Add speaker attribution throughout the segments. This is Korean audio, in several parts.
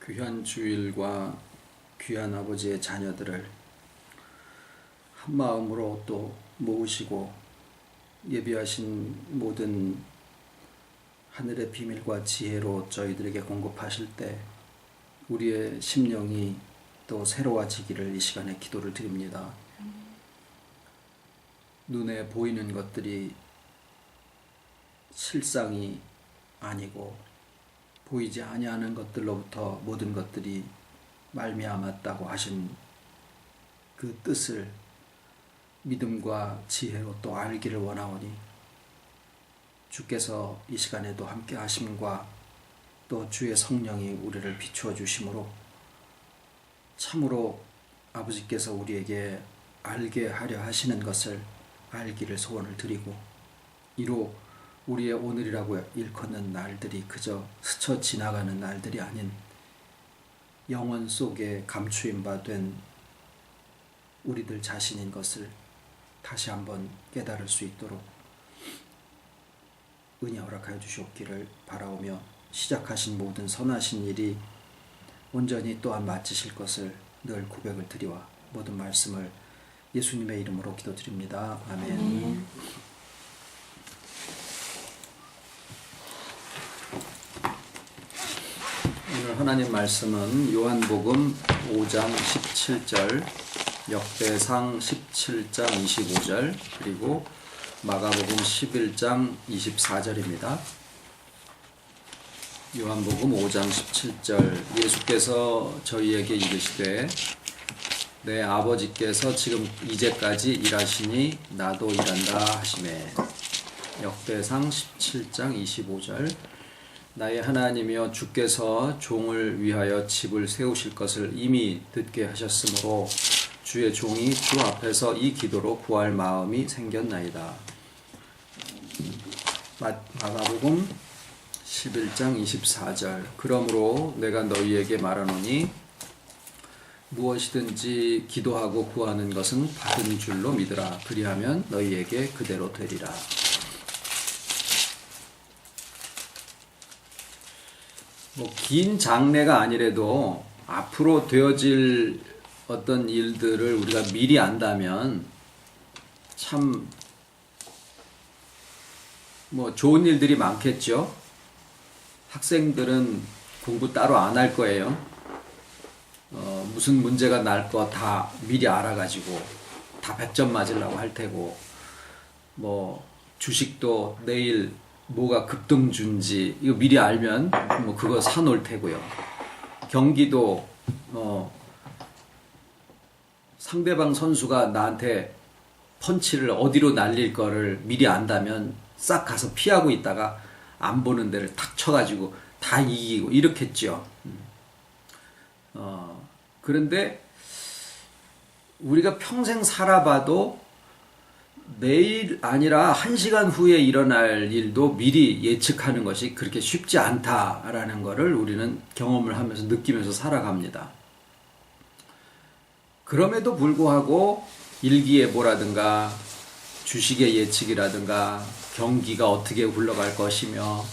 Speaker 1: 귀한 주일과 귀한 아버지의 자녀들을 한 마음으로 또 모으시고 예비하신 모든 하늘의 비밀과 지혜로 저희들에게 공급하실 때 우리의 심령이 또 새로워지기를 이 시간에 기도를 드립니다. 눈에 보이는 것들이 실상이 아니고 보이지 아니하는 것들로부터 모든 것들이 말미암았다고 하신 그 뜻을 믿음과 지혜로 또 알기를 원하오니 주께서 이 시간에도 함께 하심과 또 주의 성령이 우리를 비추어 주심으로 참으로 아버지께서 우리에게 알게 하려 하시는 것을 알기를 소원을 드리고 이로 우리의 오늘이라고 일컫는 날들이 그저 스쳐 지나가는 날들이 아닌 영혼 속에 감추임 바 된 우리들 자신인 것을 다시 한번 깨달을 수 있도록 은혜 허락하여 주시옵기를 바라오며 시작하신 모든 선하신 일이 온전히 또한 마치실 것을 늘 고백을 드리와 모든 말씀을 예수님의 이름으로 기도드립니다. 아멘. 오늘 하나님 말씀은 요한복음 5장 17절, 역대상 17장 25절, 그리고 마가복음 11장 24절입니다. 요한복음 5장 17절, 예수께서 저희에게 이르시되 내 아버지께서 지금 이제까지 일하시니 나도 일한다 하시매. 역대상 17장 25절, 나의 하나님이여 주께서 종을 위하여 집을 세우실 것을 이미 듣게 하셨으므로 주의 종이 주 앞에서 이 기도로 구할 마음이 생겼나이다. 마가복음 11장 24절, 그러므로 내가 너희에게 말하노니 무엇이든지 기도하고 구하는 것은 받은 줄로 믿으라. 그리하면 너희에게 그대로 되리라. 긴 장래가 아니래도 앞으로 되어질 어떤 일들을 우리가 미리 안다면 참 좋은 일들이 많겠죠. 학생들은 공부 따로 안 할 거예요. 무슨 문제가 날 거 다 미리 알아가지고 다 100점 맞으려고 할 테고, 주식도 내일 뭐가 급등주인지 이거 미리 알면 그거 사놓을 테고요. 경기도 상대방 선수가 나한테 펀치를 어디로 날릴 거를 미리 안다면 싹 가서 피하고 있다가 안 보는 데를 탁 쳐가지고 다 이기고 이렇겠죠. 그런데 우리가 평생 살아봐도 내일 아니라 1시간 후에 일어날 일도 미리 예측하는 것이 그렇게 쉽지 않다라는 것을 우리는 경험을 하면서 느끼면서 살아갑니다. 그럼에도 불구하고 일기예보라든가 주식의 예측이라든가 경기가 어떻게 굴러갈 것이며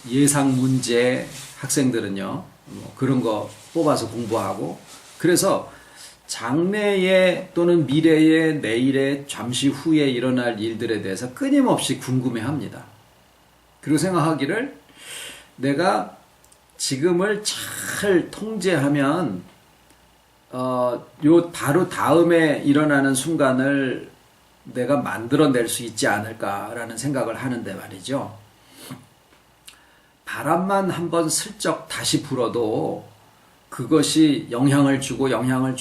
Speaker 1: 예상 문제, 학생들은요 그런 거 뽑아서 공부하고, 그래서 장래에 또는 미래에 내일에 잠시 후에 일어날 일들에 대해서 끊임없이 궁금해합니다. 그리고 생각하기를 내가 지금을 잘 통제하면 요 바로 다음에 일어나는 순간을 내가 만들어낼 수 있지 않을까라는 생각을 하는데 말이죠. 바람만 한번 슬쩍 다시 불어도 그것이 영향을 주고 영향을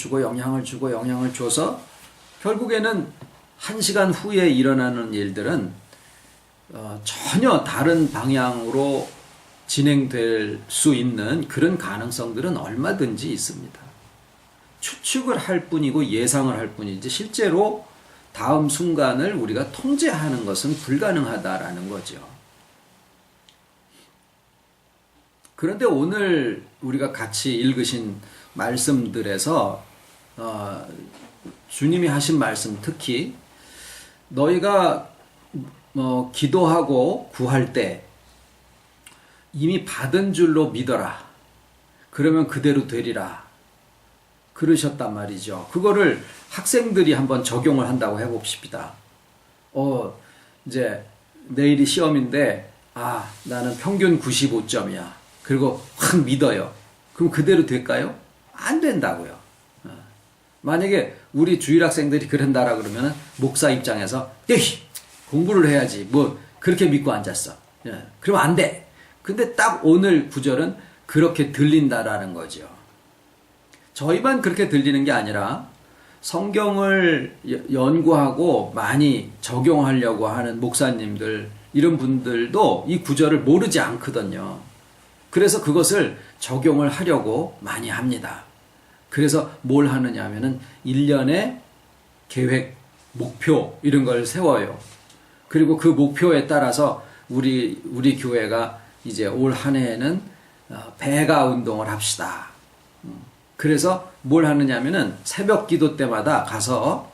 Speaker 1: 줘서 결국에는 1시간 후에 일어나는 일들은 전혀 다른 방향으로 진행될 수 있는 그런 가능성들은 얼마든지 있습니다. 추측을 할 뿐이고 예상을 할 뿐이지 실제로 다음 순간을 우리가 통제하는 것은 불가능하다라는 거죠. 그런데 오늘 우리가 같이 읽으신 말씀들에서 주님이 하신 말씀, 특히 너희가 기도하고 구할 때 이미 받은 줄로 믿어라. 그러면 그대로 되리라. 그러셨단 말이죠. 그거를 학생들이 한번 적용을 한다고 해봅시다. 이제 내일이 시험인데, 나는 평균 95점이야. 그리고 확 믿어요. 그럼 그대로 될까요? 안 된다고요. 만약에 우리 주일 학생들이 그런다라 그러면 목사 입장에서 공부를 해야지. 뭐 그렇게 믿고 앉았어. 그러면 안 돼. 근데 딱 오늘 구절은 그렇게 들린다라는 거죠. 저희만 그렇게 들리는 게 아니라 성경을 연구하고 많이 적용하려고 하는 목사님들, 이런 분들도 이 구절을 모르지 않거든요. 그래서 그것을 적용을 하려고 많이 합니다. 그래서 뭘 하느냐 하면은 1년의 계획, 목표 이런 걸 세워요. 그리고 그 목표에 따라서 우리 교회가 이제 올 한 해에는 배가 운동을 합시다. 그래서 뭘 하느냐 하면은 새벽 기도 때마다 가서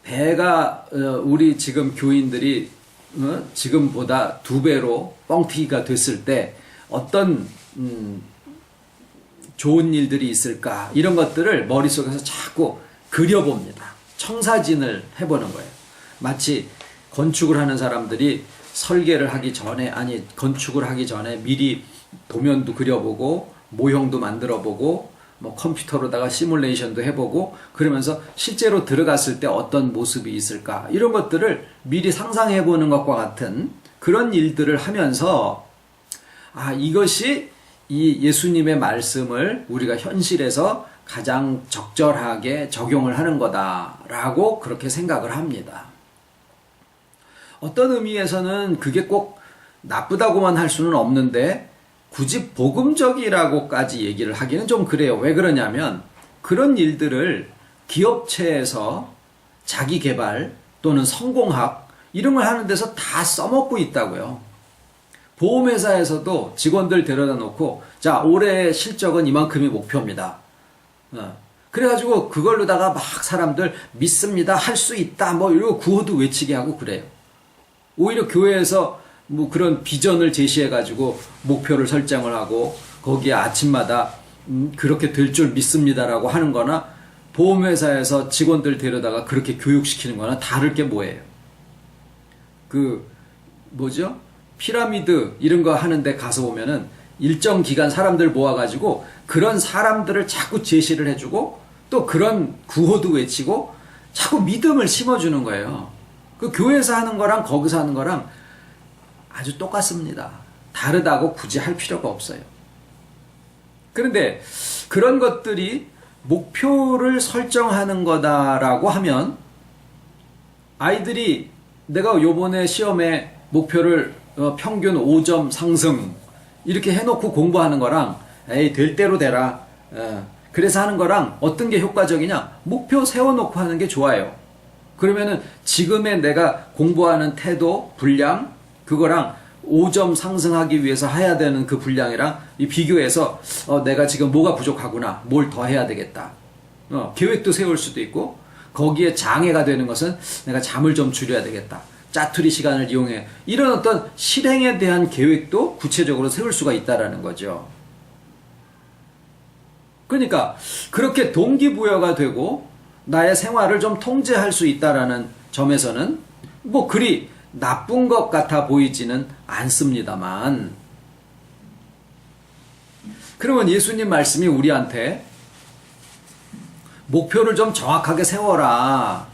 Speaker 1: 배가 우리 지금 교인들이 지금보다 2배로 뻥튀기가 됐을 때 어떤 좋은 일들이 있을까, 이런 것들을 머릿속에서 자꾸 그려봅니다. 청사진을 해보는 거예요. 마치 건축을 하는 사람들이 설계를 하기 전에, 건축을 하기 전에 미리 도면도 그려보고 모형도 만들어보고 뭐 컴퓨터로다가 시뮬레이션도 해보고 그러면서 실제로 들어갔을 때 어떤 모습이 있을까, 이런 것들을 미리 상상해보는 것과 같은 그런 일들을 하면서 이것이 이 예수님의 말씀을 우리가 현실에서 가장 적절하게 적용을 하는 거다라고 그렇게 생각을 합니다. 어떤 의미에서는 그게 꼭 나쁘다고만 할 수는 없는데 굳이 복음적이라고까지 얘기를 하기는 좀 그래요. 왜 그러냐면 그런 일들을 기업체에서 자기 개발 또는 성공학 이런 걸 하는 데서 다 써먹고 있다고요. 보험회사에서도 직원들 데려다 놓고 자, 올해의 실적은 이만큼이 목표입니다. 그래가지고 그걸로다가 막 사람들 믿습니다, 할 수 있다, 뭐 이러고 구호도 외치게 하고 그래요. 오히려 교회에서 뭐 그런 비전을 제시해가지고 목표를 설정을 하고 거기에 아침마다 그렇게 될 줄 믿습니다라고 하는 거나 보험회사에서 직원들 데려다가 그렇게 교육시키는 거나 다를 게 뭐예요? 피라미드 이런 거 하는데 가서 보면은 일정 기간 사람들 모아가지고 그런 사람들을 자꾸 제시를 해주고 또 그런 구호도 외치고 자꾸 믿음을 심어주는 거예요. 그 교회에서 하는 거랑 거기서 하는 거랑 아주 똑같습니다. 다르다고 굳이 할 필요가 없어요. 그런데 그런 것들이 목표를 설정하는 거다라고 하면 아이들이 내가 요번에 시험에 목표를 평균 5점 상승 이렇게 해놓고 공부하는 거랑 될 대로 되라 그래서 하는 거랑 어떤 게 효과적이냐? 목표 세워놓고 하는 게 좋아요. 그러면은 지금의 내가 공부하는 태도, 분량 그거랑 5점 상승하기 위해서 해야 되는 그 분량이랑 비교해서 내가 지금 뭐가 부족하구나, 뭘 더 해야 되겠다, 계획도 세울 수도 있고 거기에 장애가 되는 것은 내가 잠을 좀 줄여야 되겠다, 짜투리 시간을 이용해, 이런 어떤 실행에 대한 계획도 구체적으로 세울 수가 있다라는 거죠. 그러니까 그렇게 동기부여가 되고 나의 생활을 좀 통제할 수 있다라는 점에서는 뭐 그리 나쁜 것 같아 보이지는 않습니다만, 그러면 예수님 말씀이 우리한테 목표를 좀 정확하게 세워라.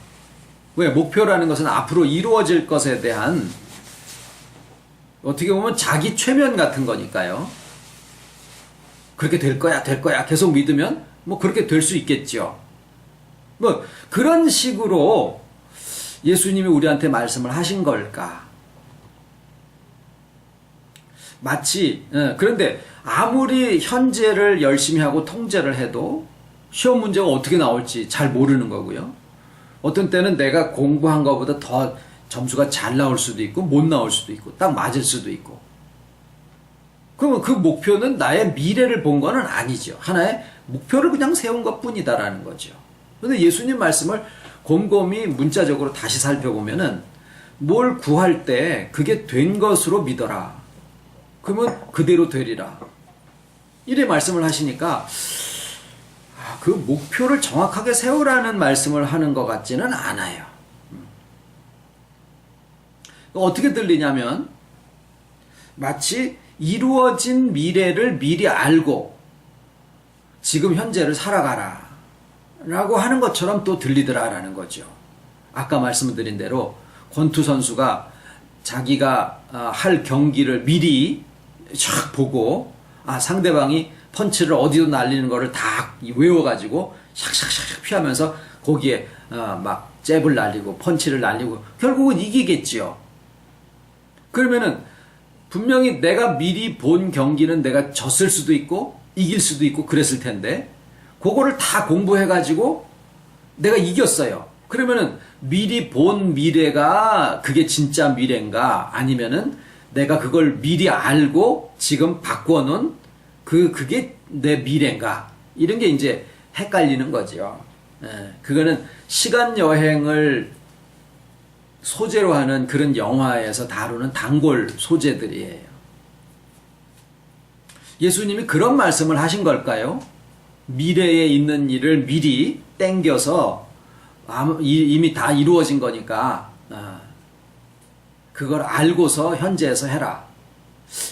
Speaker 1: 왜? 목표라는 것은 앞으로 이루어질 것에 대한 어떻게 보면 자기 최면 같은 거니까요. 그렇게 될 거야, 될 거야 계속 믿으면 뭐 그렇게 될 수 있겠죠. 뭐 그런 식으로 예수님이 우리한테 말씀을 하신 걸까? 마치 그런데 아무리 현재를 열심히 하고 통제를 해도 시험 문제가 어떻게 나올지 잘 모르는 거고요. 어떤 때는 내가 공부한 것보다 더 점수가 잘 나올 수도 있고 못 나올 수도 있고 딱 맞을 수도 있고. 그러면 그 목표는 나의 미래를 본 거는 아니죠. 하나의 목표를 그냥 세운 것뿐이다라는 거죠. 그런데 예수님 말씀을 곰곰이 문자적으로 다시 살펴보면은 뭘 구할 때 그게 된 것으로 믿어라. 그러면 그대로 되리라. 이래 말씀을 하시니까 그 목표를 정확하게 세우라는 말씀을 하는 것 같지는 않아요. 어떻게 들리냐면 마치 이루어진 미래를 미리 알고 지금 현재를 살아가라 라고 하는 것처럼 또 들리더라라는 거죠. 아까 말씀드린 대로 권투 선수가 자기가 할 경기를 미리 쫙 보고 상대방이 펀치를 어디로 날리는 거를 다 외워가지고 샥샥샥 피하면서 거기에 막 잽을 날리고 펀치를 날리고 결국은 이기겠지요. 그러면은 분명히 내가 미리 본 경기는 내가 졌을 수도 있고 이길 수도 있고 그랬을 텐데 그거를 다 공부해가지고 내가 이겼어요. 그러면은 미리 본 미래가 그게 진짜 미래인가 아니면은 내가 그걸 미리 알고 지금 바꿔놓은 그게 내 미래인가 이런 게 이제 헷갈리는 거죠. 그거는 시간 여행을 소재로 하는 그런 영화에서 다루는 단골 소재들이에요. 예수님이 그런 말씀을 하신 걸까요? 미래에 있는 일을 미리 땡겨서 이미 다 이루어진 거니까 그걸 알고서 현재에서 해라.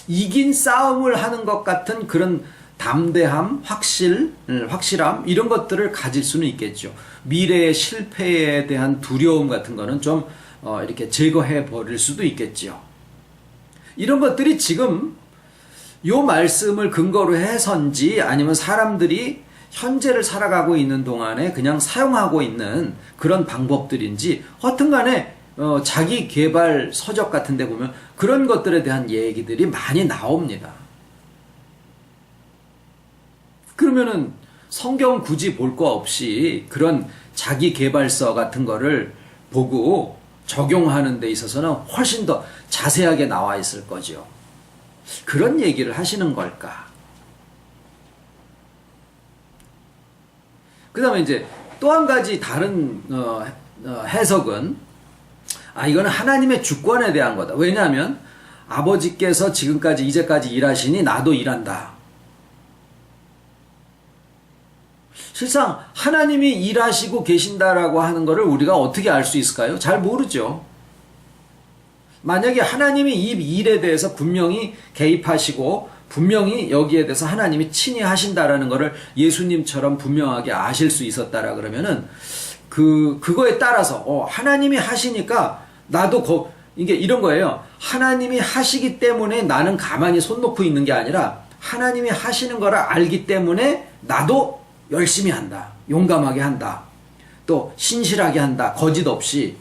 Speaker 1: 이긴 싸움을 하는 것 같은 그런 담대함, 확실함 이런 것들을 가질 수는 있겠죠. 미래의 실패에 대한 두려움 같은 거는 좀 이렇게 제거해 버릴 수도 있겠죠. 이런 것들이 지금 요 말씀을 근거로 해서인지 아니면 사람들이 현재를 살아가고 있는 동안에 그냥 사용하고 있는 그런 방법들인지 하여튼 간에 자기 개발 서적 같은 데 보면 그런 것들에 대한 얘기들이 많이 나옵니다. 그러면은 성경 굳이 볼 거 없이 그런 자기 개발서 같은 거를 보고 적용하는 데 있어서는 훨씬 더 자세하게 나와 있을 거죠. 그런 얘기를 하시는 걸까? 그 다음에 이제 또 한 가지 다른 해석은 이거는 하나님의 주권에 대한 거다. 왜냐하면 아버지께서 지금까지 이제까지 일하시니 나도 일한다. 실상 하나님이 일하시고 계신다라고 하는 것을 우리가 어떻게 알 수 있을까요? 잘 모르죠. 만약에 하나님이 이 일에 대해서 분명히 개입하시고 분명히 여기에 대해서 하나님이 친히 하신다라는 것을 예수님처럼 분명하게 아실 수 있었다라 그러면은 그거에 따라서 하나님이 하시니까 나도 이게 이런 거예요. 하나님이 하시기 때문에 나는 가만히 손 놓고 있는 게 아니라 하나님이 하시는 거를 알기 때문에 나도 열심히 한다. 용감하게 한다. 또 신실하게 한다. 거짓 없이.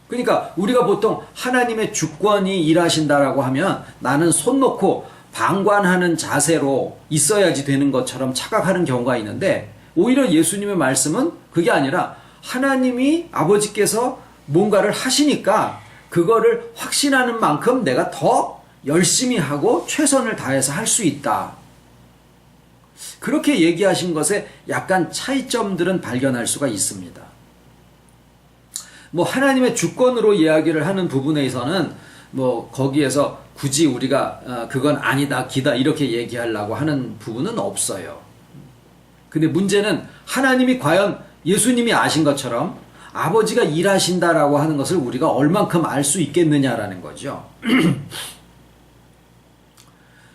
Speaker 1: 그러니까 우리가 보통 하나님의 주권이 일하신다라고 하면 나는 손 놓고 방관하는 자세로 있어야지 되는 것처럼 착각하는 경우가 있는데 오히려 예수님의 말씀은 그게 아니라 하나님이 아버지께서 뭔가를 하시니까 그거를 확신하는 만큼 내가 더 열심히 하고 최선을 다해서 할 수 있다. 그렇게 얘기하신 것에 약간 차이점들은 발견할 수가 있습니다. 하나님의 주권으로 이야기를 하는 부분에서는 거기에서 굳이 우리가 그건 아니다, 기다 이렇게 얘기하려고 하는 부분은 없어요. 근데 문제는 하나님이 과연 예수님이 아신 것처럼 아버지가 일하신다라고 하는 것을 우리가 얼만큼 알 수 있겠느냐라는 거죠.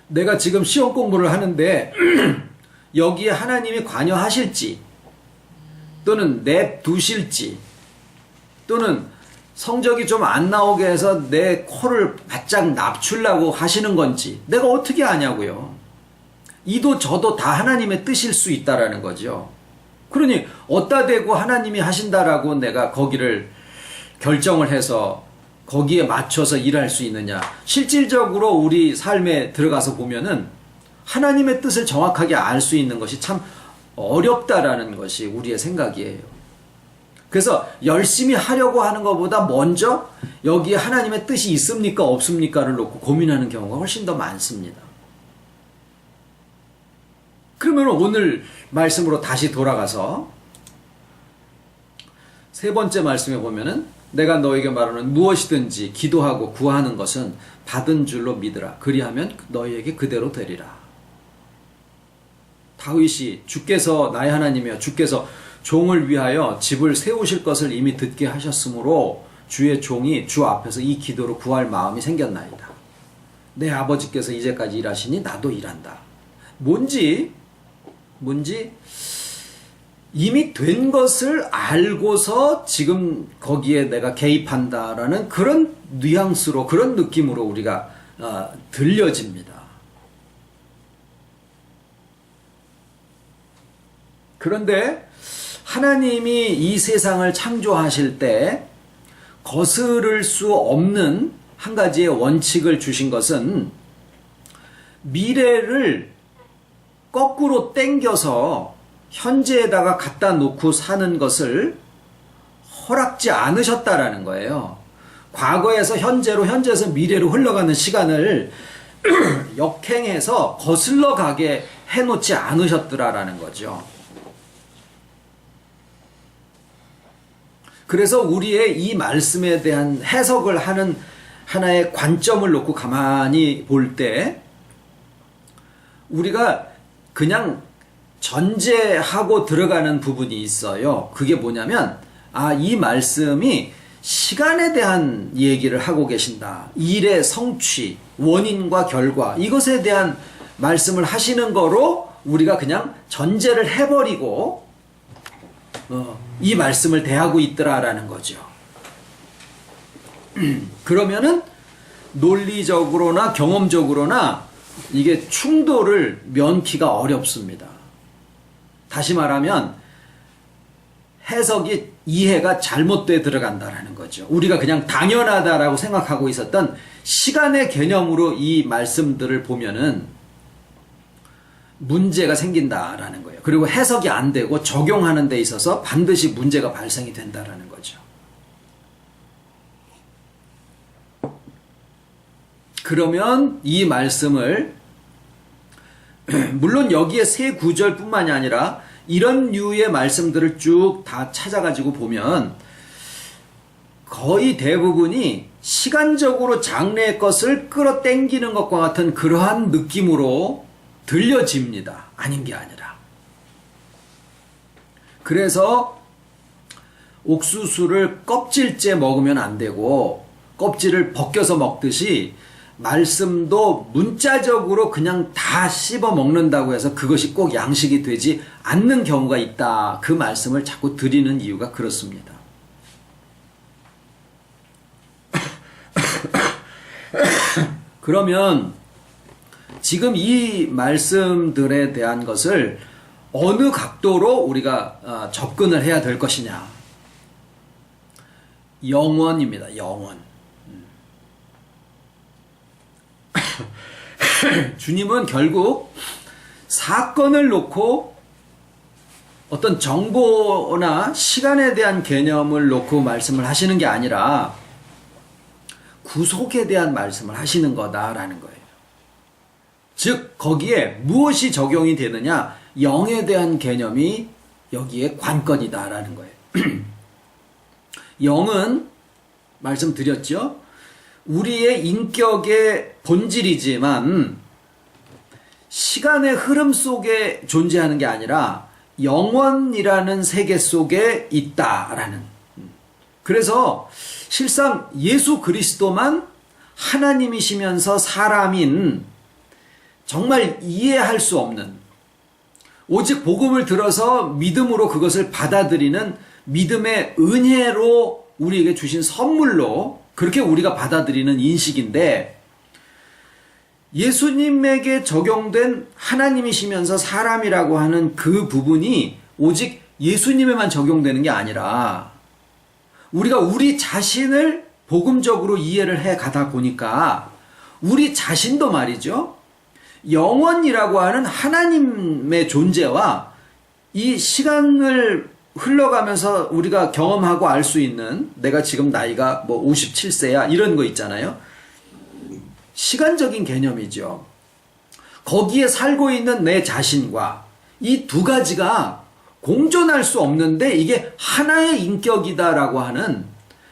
Speaker 1: 내가 지금 시험 공부를 하는데 여기에 하나님이 관여하실지 또는 냅두실지 또는 성적이 좀 안 나오게 해서 내 코를 바짝 납추려고 하시는 건지 내가 어떻게 아냐고요. 이도 저도 다 하나님의 뜻일 수 있다라는 거죠. 그러니 어디다 대고 하나님이 하신다라고 내가 거기를 결정을 해서 거기에 맞춰서 일할 수 있느냐. 실질적으로 우리 삶에 들어가서 보면은 하나님의 뜻을 정확하게 알 수 있는 것이 참 어렵다라는 것이 우리의 생각이에요. 그래서 열심히 하려고 하는 것보다 먼저 여기에 하나님의 뜻이 있습니까 없습니까를 놓고 고민하는 경우가 훨씬 더 많습니다. 그러면 오늘 말씀으로 다시 돌아가서 세 번째 말씀에 보면은 내가 너에게 말하는 무엇이든지 기도하고 구하는 것은 받은 줄로 믿으라. 그리하면 너희에게 그대로 되리라. 다윗이 주께서 나의 하나님이여 주께서 종을 위하여 집을 세우실 것을 이미 듣게 하셨으므로 주의 종이 주 앞에서 이 기도로 구할 마음이 생겼나이다. 내 아버지께서 이제까지 일하시니 나도 일한다. 뭔지 이미 된 것을 알고서 지금 거기에 내가 개입한다라는 그런 뉘앙스로 그런 느낌으로 우리가 들려집니다. 그런데 하나님이 이 세상을 창조하실 때 거스를 수 없는 한 가지의 원칙을 주신 것은 미래를 거꾸로 당겨서 현재에다가 갖다 놓고 사는 것을 허락지 않으셨다라는 거예요. 과거에서 현재로, 현재에서 미래로 흘러가는 시간을 역행해서 거슬러 가게 해놓지 않으셨더라라는 거죠. 그래서 우리의 이 말씀에 대한 해석을 하는 하나의 관점을 놓고 가만히 볼 때 우리가 그냥 전제하고 들어가는 부분이 있어요. 그게 뭐냐면 이 말씀이 시간에 대한 얘기를 하고 계신다. 일의 성취, 원인과 결과 이것에 대한 말씀을 하시는 거로 우리가 그냥 전제를 해버리고 이 말씀을 대하고 있더라라는 거죠. 그러면은 논리적으로나 경험적으로나 이게 충돌을 면키가 어렵습니다. 다시 말하면 해석이 이해가 잘못돼 들어간다라는 거죠. 우리가 그냥 당연하다라고 생각하고 있었던 시간의 개념으로 이 말씀들을 보면은 문제가 생긴다라는 거예요. 그리고 해석이 안 되고 적용하는 데 있어서 반드시 문제가 발생이 된다라는 거죠. 그러면 이 말씀을 물론 여기에 세 구절뿐만이 아니라 이런 류의 말씀들을 쭉 다 찾아가지고 보면 거의 대부분이 시간적으로 장래의 것을 끌어당기는 것과 같은 그러한 느낌으로 들려집니다. 아닌 게 아니라. 그래서 옥수수를 껍질째 먹으면 안 되고 껍질을 벗겨서 먹듯이 말씀도 문자적으로 그냥 다 씹어 먹는다고 해서 그것이 꼭 양식이 되지 않는 경우가 있다. 그 말씀을 자꾸 드리는 이유가 그렇습니다. 그러면 지금 이 말씀들에 대한 것을 어느 각도로 우리가 접근을 해야 될 것이냐. 영원입니다. 영원. 주님은 결국 사건을 놓고 어떤 정보나 시간에 대한 개념을 놓고 말씀을 하시는 게 아니라 구속에 대한 말씀을 하시는 거다라는 거예요. 즉 거기에 무엇이 적용이 되느냐, 영에 대한 개념이 여기에 관건이다라는 거예요. 영은 말씀드렸죠. 우리의 인격의 본질이지만 시간의 흐름 속에 존재하는 게 아니라 영원이라는 세계 속에 있다라는. 그래서 실상 예수 그리스도만 하나님이시면서 사람인 정말 이해할 수 없는, 오직 복음을 들어서 믿음으로 그것을 받아들이는 믿음의 은혜로 우리에게 주신 선물로 그렇게 우리가 받아들이는 인식인데, 예수님에게 적용된 하나님이시면서 사람이라고 하는 그 부분이 오직 예수님에만 적용되는 게 아니라 우리가 우리 자신을 복음적으로 이해를 해 가다 보니까 우리 자신도 말이죠, 영원이라고 하는 하나님의 존재와 이 시간을 흘러가면서 우리가 경험하고 알 수 있는, 내가 지금 나이가 뭐 57세야 이런 거 있잖아요. 시간적인 개념이죠. 거기에 살고 있는 내 자신과 이 두 가지가 공존할 수 없는데 이게 하나의 인격이다라고 하는,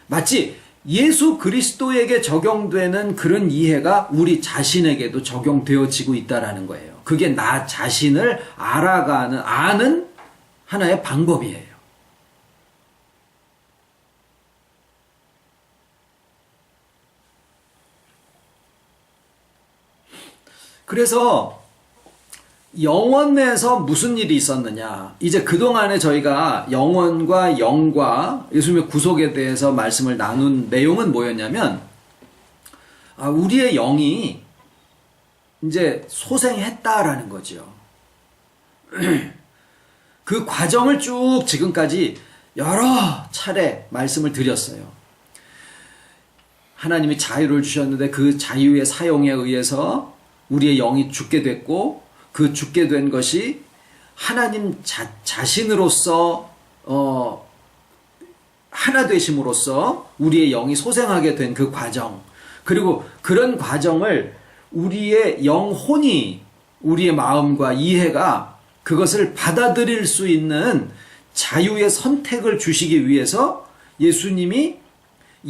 Speaker 1: 마치 예수 그리스도에게 적용되는 그런 이해가 우리 자신에게도 적용되어지고 있다라는 거예요. 그게 나 자신을 아는 하나의 방법이에요. 그래서 영혼에서 무슨 일이 있었느냐. 이제 그동안에 저희가 영혼과 영과 예수님의 구속에 대해서 말씀을 나눈 내용은 뭐였냐면, 우리의 영이 이제 소생했다라는 거죠. 그 과정을 쭉 지금까지 여러 차례 말씀을 드렸어요. 하나님이 자유를 주셨는데 그 자유의 사용에 의해서 우리의 영이 죽게 됐고, 그 죽게 된 것이 하나님 자신으로서 하나 되심으로써 우리의 영이 소생하게 된 그 과정, 그리고 그런 과정을 우리의 영혼이, 우리의 마음과 이해가 그것을 받아들일 수 있는 자유의 선택을 주시기 위해서 예수님이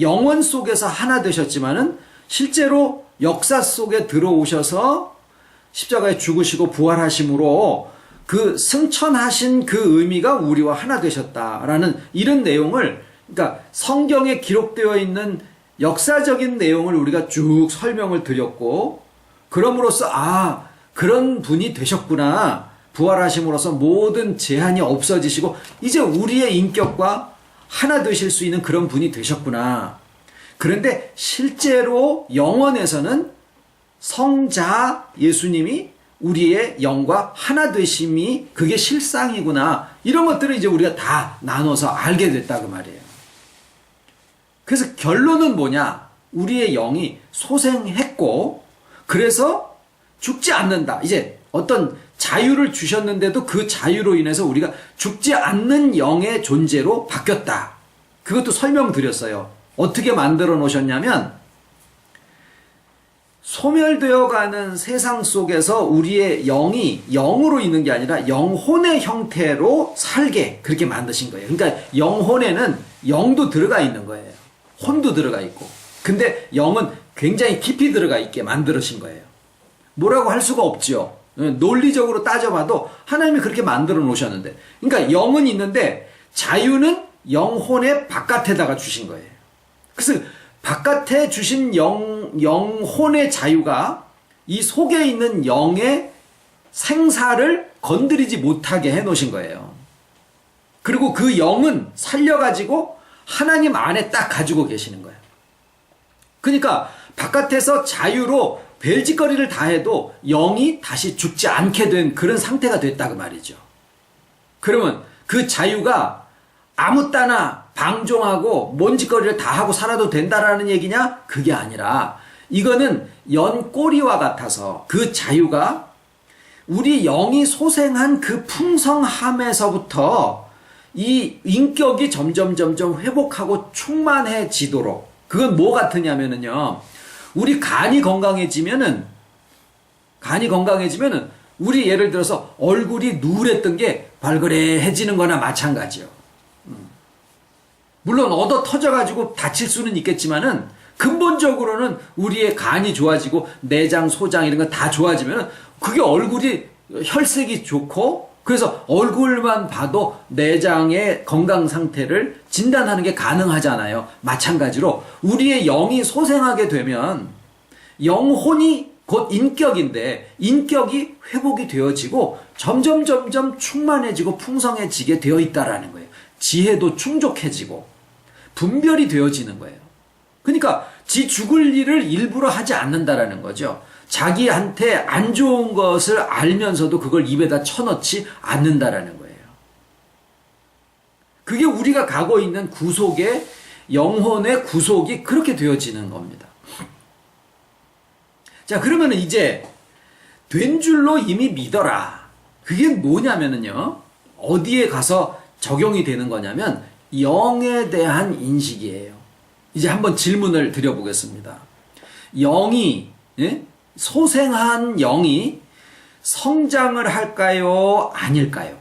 Speaker 1: 영혼 속에서 하나 되셨지만은 실제로 역사 속에 들어오셔서 십자가에 죽으시고 부활하심으로 그 승천하신 그 의미가 우리와 하나 되셨다라는 이런 내용을, 그러니까 성경에 기록되어 있는 역사적인 내용을 우리가 쭉 설명을 드렸고, 그럼으로써 그런 분이 되셨구나. 부활하심으로써 모든 제한이 없어지시고 이제 우리의 인격과 하나 되실 수 있는 그런 분이 되셨구나. 그런데 실제로 영원에서는 성자 예수님이 우리의 영과 하나 되심이 그게 실상이구나. 이런 것들을 이제 우리가 다 나눠서 알게 됐다 그 말이에요. 그래서 결론은 뭐냐? 우리의 영이 소생했고, 그래서 죽지 않는다. 이제 어떤 자유를 주셨는데도 그 자유로 인해서 우리가 죽지 않는 영의 존재로 바뀌었다. 그것도 설명드렸어요. 어떻게 만들어 놓으셨냐면, 소멸되어가는 세상 속에서 우리의 영이 영으로 있는 게 아니라 영혼의 형태로 살게 그렇게 만드신 거예요. 그러니까 영혼에는 영도 들어가 있는 거예요. 혼도 들어가 있고. 근데 영은 굉장히 깊이 들어가 있게 만들으신 거예요. 뭐라고 할 수가 없죠. 논리적으로 따져봐도 하나님이 그렇게 만들어 놓으셨는데, 그러니까 영은 있는데 자유는 영혼의 바깥에다가 주신 거예요. 그래서 바깥에 주신 영혼의 자유가 이 속에 있는 영의 생사를 건드리지 못하게 해 놓으신 거예요. 그리고 그 영은 살려가지고 하나님 안에 딱 가지고 계시는 거예요. 그러니까 바깥에서 자유로 별짓거리를 다 해도 영이 다시 죽지 않게 된 그런 상태가 됐다 그 말이죠. 그러면 그 자유가 아무 따나 방종하고 뭔짓거리를 다 하고 살아도 된다라는 얘기냐? 그게 아니라 이거는 연꼬리와 같아서 그 자유가 우리 영이 소생한 그 풍성함에서부터 이 인격이 점점 회복하고 충만해지도록, 그건 뭐 같으냐면요, 우리 간이 건강해지면은 우리 예를 들어서 얼굴이 누랬던 게 발그레해지는 거나 마찬가지요. 물론 얻어 터져가지고 다칠 수는 있겠지만은 근본적으로는 우리의 간이 좋아지고 내장, 소장 이런 거 다 좋아지면은 그게 얼굴이 혈색이 좋고, 그래서 얼굴만 봐도 내장의 건강 상태를 진단하는 게 가능하잖아요. 마찬가지로 우리의 영이 소생하게 되면 영혼이 곧 인격인데 인격이 회복이 되어지고 점점 충만해지고 풍성해지게 되어 있다라는 거예요. 지혜도 충족해지고 분별이 되어지는 거예요. 그러니까 지 죽을 일을 일부러 하지 않는다라는 거죠. 자기한테 안 좋은 것을 알면서도 그걸 입에다 쳐넣지 않는다라는 거예요. 그게 우리가 가고 있는 구속의, 영혼의 구속이 그렇게 되어지는 겁니다. 자, 그러면 이제 된 줄로 이미 믿어라. 그게 뭐냐면요, 어디에 가서 적용이 되는 거냐면 영에 대한 인식이에요. 이제 한번 질문을 드려보겠습니다. 영이, 소생한 영이 성장을 할까요? 아닐까요?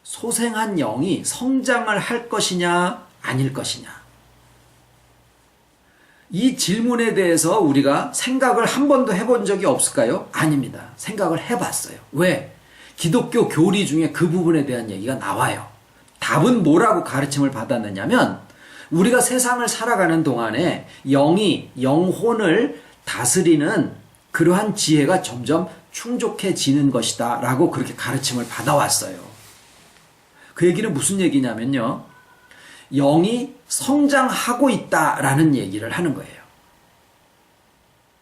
Speaker 1: 소생한 영이 성장을 할 것이냐? 아닐 것이냐? 이 질문에 대해서 우리가 생각을 한 번도 해본 적이 없을까요? 아닙니다. 생각을 해봤어요. 왜? 기독교 교리 중에 그 부분에 대한 얘기가 나와요. 답은 뭐라고 가르침을 받았느냐면 우리가 세상을 살아가는 동안에 영이 영혼을 다스리는 그러한 지혜가 점점 충족해지는 것이다 라고 그렇게 가르침을 받아왔어요. 그 얘기는 무슨 얘기냐면요. 영이 성장하고 있다라는 얘기를 하는 거예요.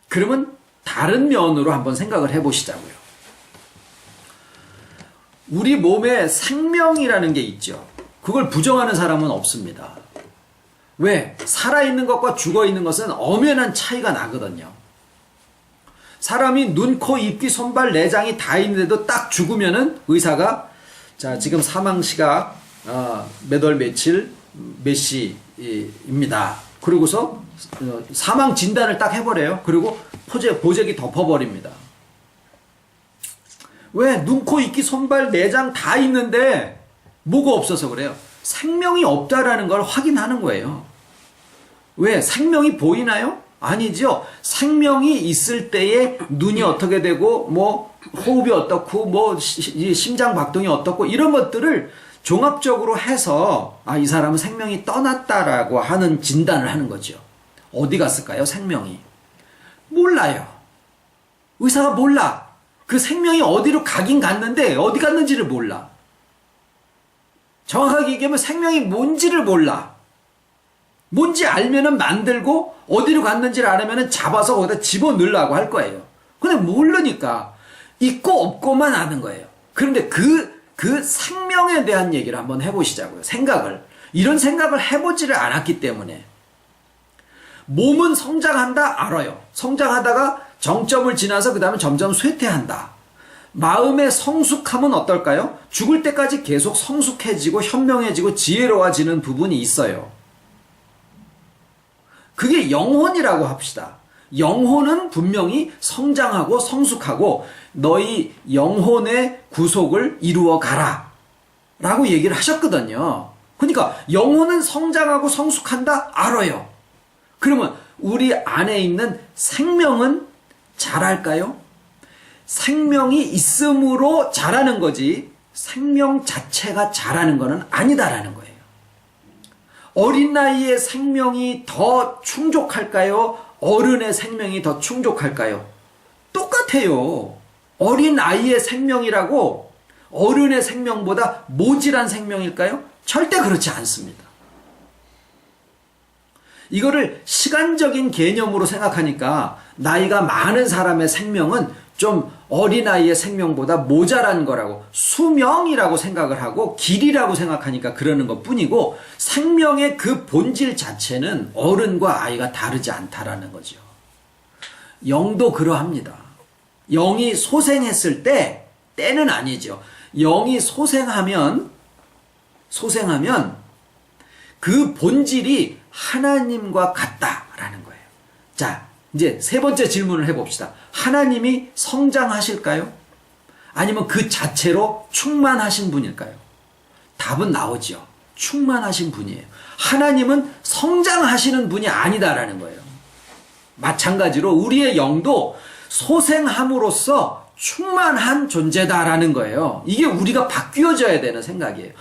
Speaker 1: 그러면 다른 면으로 한번 생각을 해보시자고요. 우리 몸에 생명이라는 게 있죠. 그걸 부정하는 사람은 없습니다. 왜? 살아있는 것과 죽어있는 것은 엄연한 차이가 나거든요. 사람이 눈, 코, 입, 귀, 손발, 내장이 다 있는데도 딱 죽으면은 의사가 자, 지금 사망 시각 몇 월 며칠 몇 시입니다. 그리고서 사망 진단을 딱 해버려요. 그리고 보재기 덮어버립니다. 왜? 눈, 코, 입, 귀, 손발, 내장 다 있는데 뭐가 없어서 그래요? 생명이 없다라는 걸 확인하는 거예요. 왜? 생명이 보이나요? 아니죠. 생명이 있을 때에 눈이 어떻게 되고 뭐 호흡이 어떻고 뭐 심장 박동이 어떻고 이런 것들을 종합적으로 해서 이 사람은 생명이 떠났다라고 하는 진단을 하는 거죠. 어디 갔을까요? 생명이. 몰라요. 의사가 몰라. 그 생명이 어디로 가긴 갔는데 어디 갔는지를 몰라. 정확하게 얘기하면 생명이 뭔지를 몰라. 뭔지 알면은 만들고 어디로 갔는지를 알면은 잡아서 거기다 집어넣으려고 할 거예요. 근데 모르니까 있고 없고만 아는 거예요. 그런데 그 생명에 대한 얘기를 한번 해보시자고요. 생각을. 이런 생각을 해보지를 않았기 때문에. 몸은 성장한다? 알아요. 성장하다가 정점을 지나서 그 다음에 점점 쇠퇴한다. 마음의 성숙함은 어떨까요? 죽을 때까지 계속 성숙해지고 현명해지고 지혜로워지는 부분이 있어요. 그게 영혼이라고 합시다. 영혼은 분명히 성장하고 성숙하고 너희 영혼의 구속을 이루어 가라 라고 얘기를 하셨거든요. 그러니까 영혼은 성장하고 성숙한다? 알아요. 그러면 우리 안에 있는 생명은 자랄까요? 생명이 있음으로 자라는 거지 생명 자체가 자라는 것은 아니다라는 거예요. 어린 나이에 생명이 더 충족할까요? 어른의 생명이 더 충족할까요? 똑같아요. 어린 아이의 생명이라고 어른의 생명보다 모질한 생명일까요? 절대 그렇지 않습니다. 이거를 시간적인 개념으로 생각하니까 나이가 많은 사람의 생명은 좀 어린아이의 생명보다 모자란 거라고 수명이라고 생각을 하고 길이라고 생각하니까 그러는 것 뿐이고 생명의 그 본질 자체는 어른과 아이가 다르지 않다라는 거죠. 영도 그러합니다. 영이 소생했을 때는 아니죠. 영이 소생하면 그 본질이 하나님과 같다라는 거예요. 자, 이제 세 번째 질문을 해봅시다. 하나님이 성장하실까요? 아니면 그 자체로 충만하신 분일까요? 답은 나오죠. 충만하신 분이에요. 하나님은 성장하시는 분이 아니다라는 거예요. 마찬가지로 우리의 영도 소생함으로써 충만한 존재다라는 거예요. 이게 우리가 바뀌어져야 되는 생각이에요.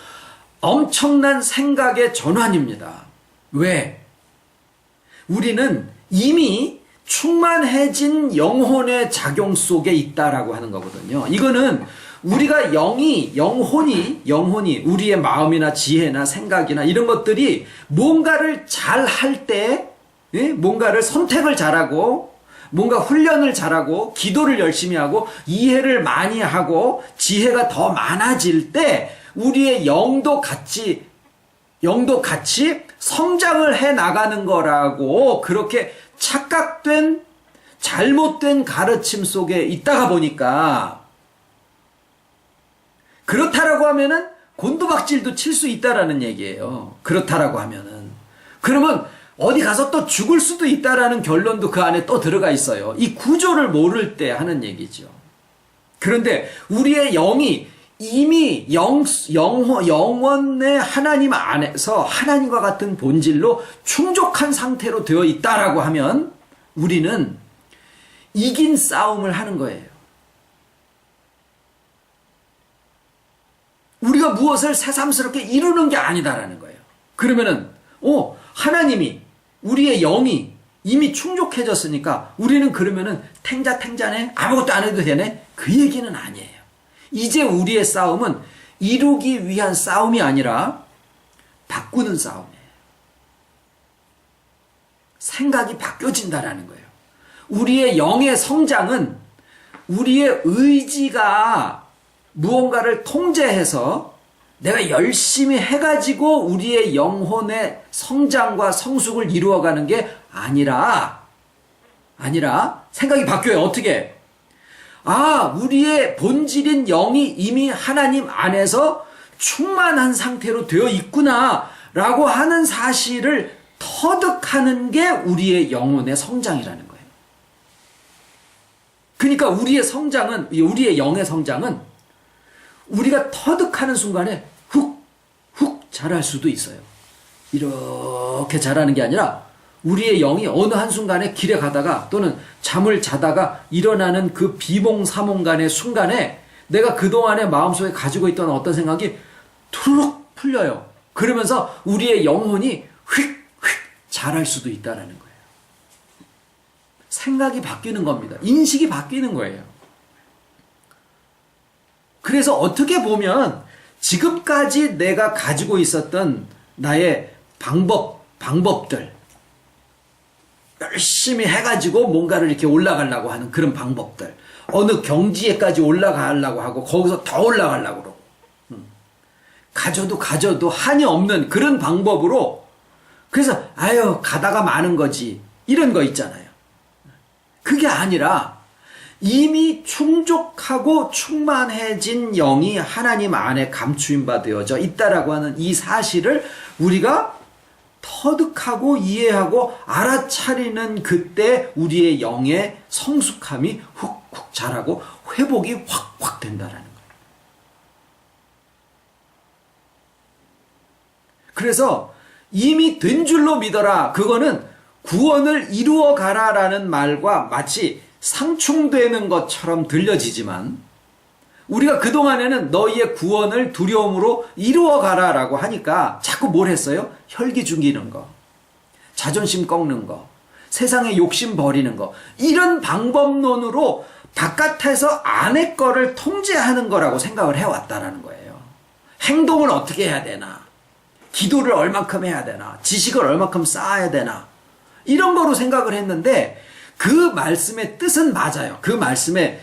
Speaker 1: 엄청난 생각의 전환입니다. 왜? 우리는 이미 충만해진 영혼의 작용 속에 있다라고 하는 거거든요. 이거는 우리가 영혼이 우리의 마음이나 지혜나 생각이나 이런 것들이 뭔가를 잘 할 때, 뭔가를 선택을 잘하고, 뭔가 훈련을 잘하고, 기도를 열심히 하고, 이해를 많이 하고, 지혜가 더 많아질 때, 우리의 영도 같이 성장을 해 나가는 거라고 그렇게 착각된 잘못된 가르침 속에 있다가 보니까 그렇다라고 하면은 곤두박질도 칠 수 있다라는 얘기예요. 그렇다라고 하면은 그러면 어디 가서 또 죽을 수도 있다라는 결론도 그 안에 또 들어가 있어요. 이 구조를 모를 때 하는 얘기죠. 그런데 우리의 영이 이미 영원의 하나님 안에서 하나님과 같은 본질로 충족한 상태로 되어 있다라고 하면 우리는 이긴 싸움을 하는 거예요. 우리가 무엇을 새삼스럽게 이루는 게 아니다라는 거예요. 그러면은 하나님이 우리의 영이 이미 충족해졌으니까 우리는 그러면은 탱자네 아무것도 안 해도 되네 그 얘기는 아니에요. 이제 우리의 싸움은 이루기 위한 싸움이 아니라 바꾸는 싸움이에요. 생각이 바뀌어진다라는 거예요. 우리의 영의 성장은 우리의 의지가 무언가를 통제해서 내가 열심히 해가지고 우리의 영혼의 성장과 성숙을 이루어가는 게 아니라 생각이 바뀌어요. 어떻게? 우리의 본질인 영이 이미 하나님 안에서 충만한 상태로 되어 있구나 라고 하는 사실을 터득하는 게 우리의 영혼의 성장이라는 거예요. 그러니까 우리의 영의 성장은 우리가 터득하는 순간에 훅 자랄 수도 있어요. 이렇게 자라는 게 아니라 우리의 영이 어느 한순간에 길에 가다가 또는 잠을 자다가 일어나는 그 비몽사몽간의 순간에 내가 그동안에 마음속에 가지고 있던 어떤 생각이 투르륵 풀려요. 그러면서 우리의 영혼이 휙 자랄 수도 있다는 거예요. 생각이 바뀌는 겁니다. 인식이 바뀌는 거예요. 그래서 어떻게 보면 지금까지 내가 가지고 있었던 나의 방법들 열심히 해가지고 뭔가를 이렇게 올라가려고 하는 그런 방법들 어느 경지에까지 올라가려고 하고 거기서 더 올라가려고 그러고 가져도 한이 없는 그런 방법으로 그래서 가다가 마는 거지 이런 거 있잖아요. 그게 아니라 이미 충족하고 충만해진 영이 하나님 안에 감추임 바 되어져 있다라고 하는 이 사실을 우리가 터득하고 이해하고 알아차리는 그때 우리의 영의 성숙함이 훅훅 자라고 회복이 확확 된다라는 거예요. 그래서 이미 된 줄로 믿어라. 그거는 구원을 이루어 가라라는 말과 마치 상충되는 것처럼 들려지지만 우리가 그동안에는 너희의 구원을 두려움으로 이루어 가라라고 하니까 자꾸 뭘 했어요? 혈기 죽이는 거, 자존심 꺾는 거, 세상의 욕심 버리는 거 이런 방법론으로 바깥에서 안의 거를 통제하는 거라고 생각을 해왔다라는 거예요. 행동을 어떻게 해야 되나? 기도를 얼만큼 해야 되나? 지식을 얼만큼 쌓아야 되나? 이런 거로 생각을 했는데 그 말씀의 뜻은 맞아요. 그 말씀에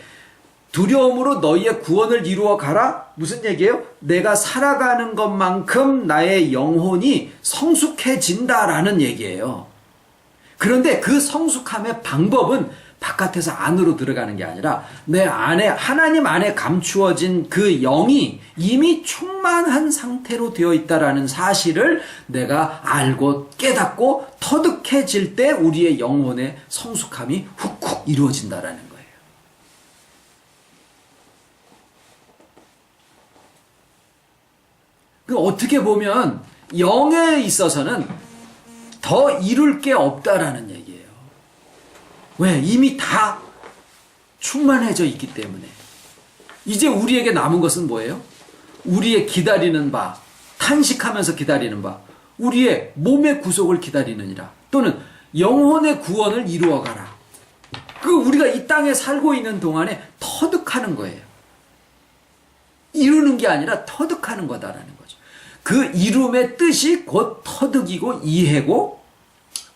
Speaker 1: 두려움으로 너희의 구원을 이루어 가라? 무슨 얘기예요? 내가 살아가는 것만큼 나의 영혼이 성숙해진다라는 얘기예요. 그런데 그 성숙함의 방법은 바깥에서 안으로 들어가는 게 아니라 내 안에 하나님 안에 감추어진 그 영이 이미 충만한 상태로 되어 있다라는 사실을 내가 알고 깨닫고 터득해질 때 우리의 영혼의 성숙함이 훅훅 이루어진다라는 거예요. 어떻게 보면 영에 있어서는 더 이룰 게 없다라는 얘기예요. 왜? 이미 다 충만해져 있기 때문에. 이제 우리에게 남은 것은 뭐예요? 우리의 기다리는 바, 탄식하면서 기다리는 바, 우리의 몸의 구속을 기다리느니라. 또는 영혼의 구원을 이루어가라. 우리가 이 땅에 살고 있는 동안에 터득하는 거예요. 이루는 게 아니라 터득하는 거다라는 거죠. 그 이룸의 뜻이 곧 터득이고 이해고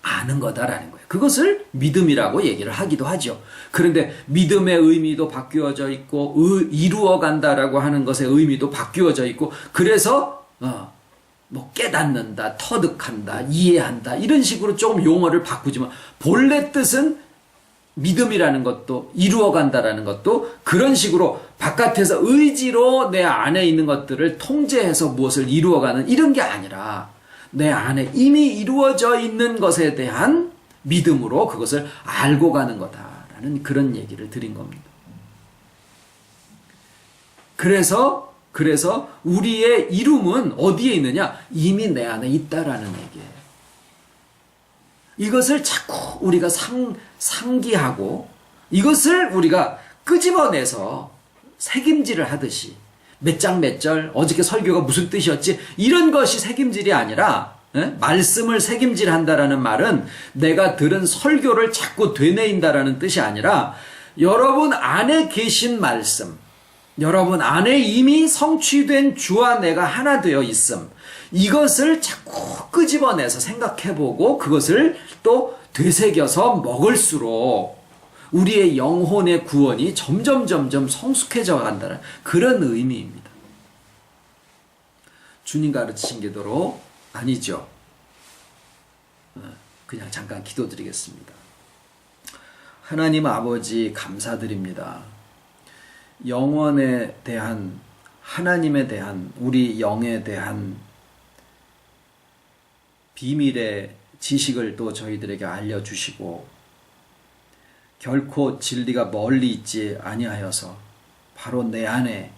Speaker 1: 아는 거다라는 거예요. 그것을 믿음이라고 얘기를 하기도 하죠. 그런데 믿음의 의미도 바뀌어져 있고 이루어 간다라고 하는 것의 의미도 바뀌어져 있고 그래서 깨닫는다, 터득한다, 이해한다 이런 식으로 조금 용어를 바꾸지만 본래 뜻은 믿음이라는 것도 이루어 간다라는 것도 그런 식으로 바깥에서 의지로 내 안에 있는 것들을 통제해서 무엇을 이루어가는 이런 게 아니라 내 안에 이미 이루어져 있는 것에 대한 믿음으로 그것을 알고 가는 거다라는 그런 얘기를 드린 겁니다. 그래서 그래서 우리의 이룸은 어디에 있느냐? 이미 내 안에 있다라는 얘기예요. 이것을 자꾸 우리가 상기하고 이것을 우리가 끄집어내서 책임질을 하듯이 몇 장 몇 절 어저께 설교가 무슨 뜻이었지? 이런 것이 책임질이 아니라 말씀을 책임질한다라는 말은 내가 들은 설교를 자꾸 되뇌인다라는 뜻이 아니라 여러분 안에 계신 말씀, 여러분 안에 이미 성취된 주와 내가 하나 되어 있음, 이것을 자꾸 끄집어내서 생각해보고 그것을 또 되새겨서 먹을수록 우리의 영혼의 구원이 점점 성숙해져 간다는 그런 의미입니다. 주님 가르치신 게대로 아니죠. 그냥 잠깐 기도드리겠습니다. 하나님 아버지 감사드립니다. 영원에 대한, 하나님에 대한, 우리 영에 대한 비밀의 지식을 또 저희들에게 알려주시고 결코 진리가 멀리 있지 아니하여서 바로 내 안에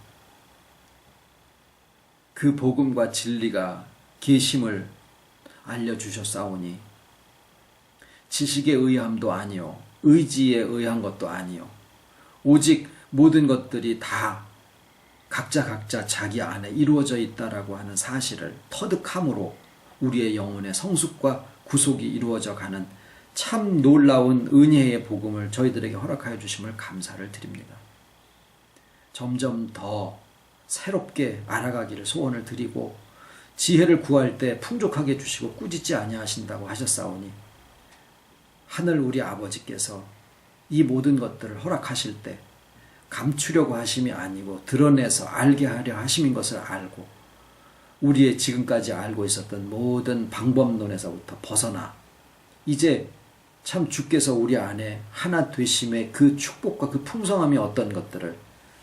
Speaker 1: 그 복음과 진리가 계심을 알려주셨사오니 지식에 의함도 아니요 의지에 의한 것도 아니요 오직 모든 것들이 다 각자 자기 안에 이루어져 있다라고 하는 사실을 터득함으로 우리의 영혼의 성숙과 구속이 이루어져 가는 참 놀라운 은혜의 복음을 저희들에게 허락하여 주심을 감사를 드립니다. 점점 더 새롭게 알아가기를 소원을 드리고 지혜를 구할 때 풍족하게 주시고 꾸짖지 아니하신다고 하셨사오니 하늘 우리 아버지께서 이 모든 것들을 허락하실 때 감추려고 하심이 아니고 드러내서 알게 하려 하심인 것을 알고 우리의 지금까지 알고 있었던 모든 방법론에서부터 벗어나 이제 참 주께서 우리 안에 하나 되심의 그 축복과 그 풍성함이 어떤 것들을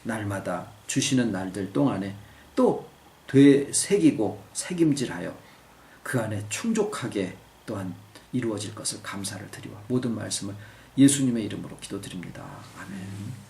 Speaker 1: 날마다 주시는 날들 동안에 또 되새기고 책임질하여 그 안에 충족하게 또한 이루어질 것을 감사를 드리와 모든 말씀을 예수님의 이름으로 기도드립니다. 아멘.